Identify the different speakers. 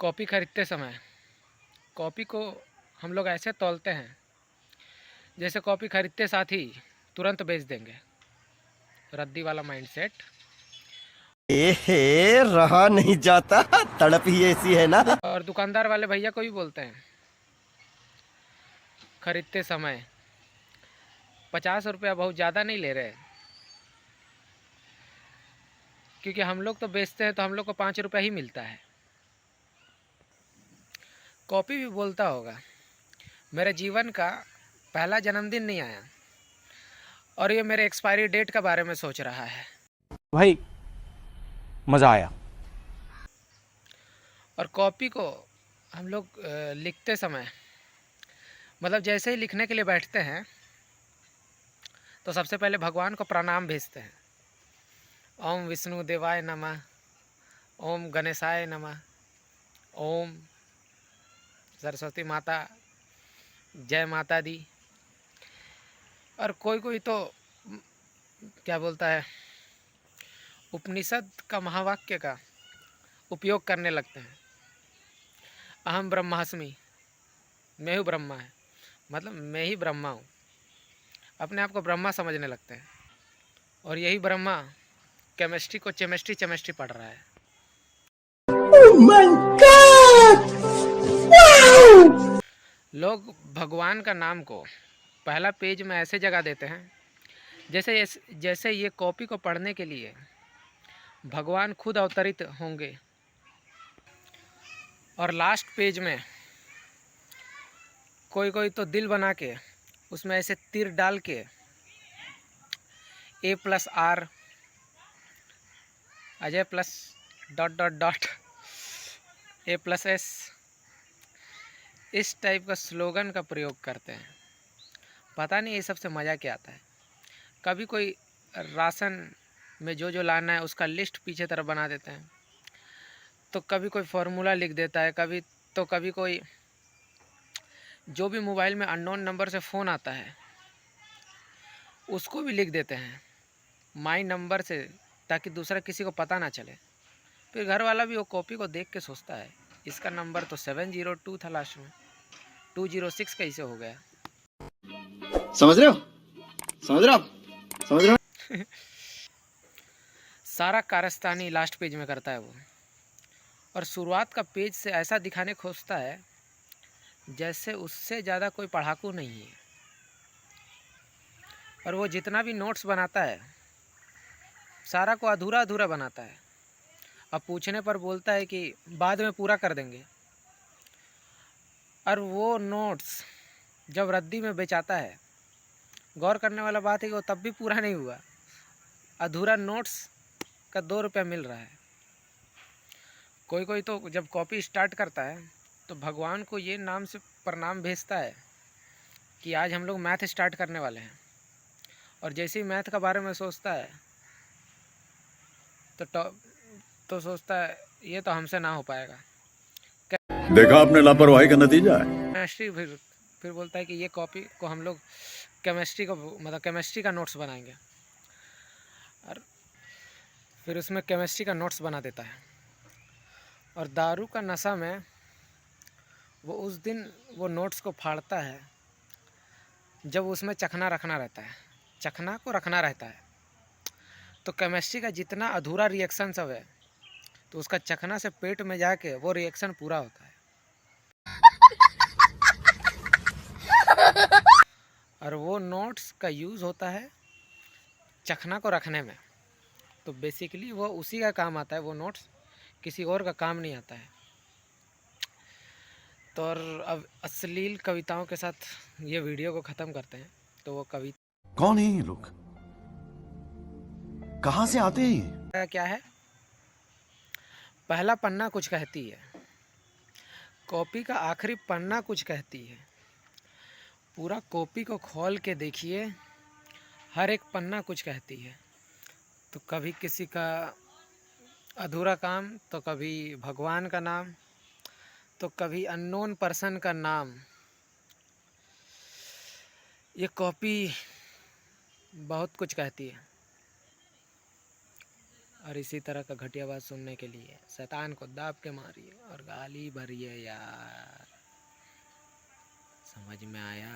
Speaker 1: Copy खरीदते समय copy को हम लोग ऐसे तौलते हैं जैसे कॉपी खरीदते साथ ही तुरंत बेच देंगे। रद्दी वाला माइंडसेट।
Speaker 2: एहे रहा नहीं जाता, तड़प ही ऐसी है ना।
Speaker 1: और दुकानदार वाले भैया को भी बोलते हैं खरीदते समय 50 रुपया बहुत ज़्यादा नहीं ले रहे, क्योंकि हम लोग तो बेचते हैं तो हम लोग को 5 रुपया ही मिलता है। कॉपी भी बोलता होगा मेरे जीवन का पहला जन्मदिन नहीं आया और ये मेरे एक्सपायरी डेट के बारे में सोच रहा है।
Speaker 3: भाई मज़ा आया।
Speaker 1: और कॉपी को हम लोग लिखते समय मतलब जैसे ही लिखने के लिए बैठते हैं तो सबसे पहले भगवान को प्रणाम भेजते हैं। ओम विष्णु देवाय नमः, ओम गणेशाय नमः, ओम सरस्वती माता, जय माता दी। और कोई कोई तो क्या बोलता है उपनिषद का महावाक्य का उपयोग करने लगते हैं। अहम ब्रह्मास्मि, मैं हूँ ब्रह्मा है, मतलब मैं ही ब्रह्मा हूँ। अपने आप को ब्रह्मा समझने लगते हैं और यही ब्रह्मा केमिस्ट्री को चेमिस्ट्री पढ़ रहा है।
Speaker 2: Oh my God! Wow!
Speaker 1: लोग भगवान का नाम को पहला पेज में ऐसे जगह देते हैं जैसे ये कॉपी को पढ़ने के लिए भगवान खुद अवतरित होंगे। और लास्ट पेज में कोई कोई तो दिल बना के उसमें ऐसे तीर डाल के A+R Ajay plus dot dot dot A+S इस टाइप का स्लोगन का प्रयोग करते हैं। पता नहीं ये सबसे मज़ा क्या आता है। कभी कोई राशन में जो जो लाना है उसका लिस्ट पीछे तरफ बना देते हैं, तो कभी कोई फार्मूला लिख देता है, कभी कोई जो भी मोबाइल में अननोन नंबर से फ़ोन आता है उसको भी लिख देते हैं माई नंबर से, ताकि दूसरा किसी को पता ना चले। फिर घर वाला भी वो कॉपी को देख के सोचता है इसका नंबर तो 702 था लास्ट में, 206 कैसे हो गया।
Speaker 4: समझ रहे हो? समझ रहे हो आप? समझ रहे हो?
Speaker 1: सारा कारस्तानी लास्ट पेज में करता है वो, और शुरुआत का पेज से ऐसा दिखाने खोजता है जैसे उससे ज़्यादा कोई पढ़ाकू नहीं है। और वो जितना भी नोट्स बनाता है सारा को अधूरा अधूरा बनाता है। अब पूछने पर बोलता है कि बाद में पूरा कर देंगे, और वो नोट्स जब रद्दी में बेचाता है, गौर करने वाला बात है कि वो तब भी पूरा नहीं हुआ। अधूरा नोट्स का 2 रुपया मिल रहा है। कोई कोई तो जब कॉपी स्टार्ट करता है तो भगवान को ये नाम से प्रणाम भेजता है कि आज हम लोग मैथ स्टार्ट करने वाले हैं। और जैसे ही मैथ का बारे में सोचता है तो सोचता है ये तो हमसे ना हो पाएगा।
Speaker 5: देखा आपने लापरवाही का नतीजा है।
Speaker 1: केमिस्ट्री फिर बोलता है कि ये कॉपी को हम लोग केमिस्ट्री का नोट्स बनाएंगे, और फिर उसमें केमिस्ट्री का नोट्स बना देता है। और दारू का नशा में वो उस दिन वो नोट्स को फाड़ता है जब उसमें चखना रखना रहता है, चखना को रखना रहता है। तो केमिस्ट्री का जितना अधूरा रिएक्शन सब है तो उसका चखना से पेट में जाके वो रिएक्शन पूरा होता है। और वो नोट्स का यूज़ होता है चखना को रखने में। तो बेसिकली वो उसी का काम आता है, वो नोट्स किसी और का काम नहीं आता है। तो और अब अश्लील कविताओं के साथ ये वीडियो को ख़त्म करते हैं। तो वो कविता
Speaker 5: कौन है ये लोग? कहां से आते हैं ये?
Speaker 1: क्या है? पहला पन्ना कुछ कहती है, कॉपी का आखिरी पन्ना कुछ कहती है। पूरा कॉपी को खोल के देखिए, हर एक पन्ना कुछ कहती है। तो कभी किसी का अधूरा काम, तो कभी भगवान का नाम, तो कभी अननोन पर्सन का नाम। ये कॉपी बहुत कुछ कहती है। और इसी तरह का घटिया बात सुनने के लिए शैतान को दाब के मारिए और गाली भरिए यार। समझ में आया?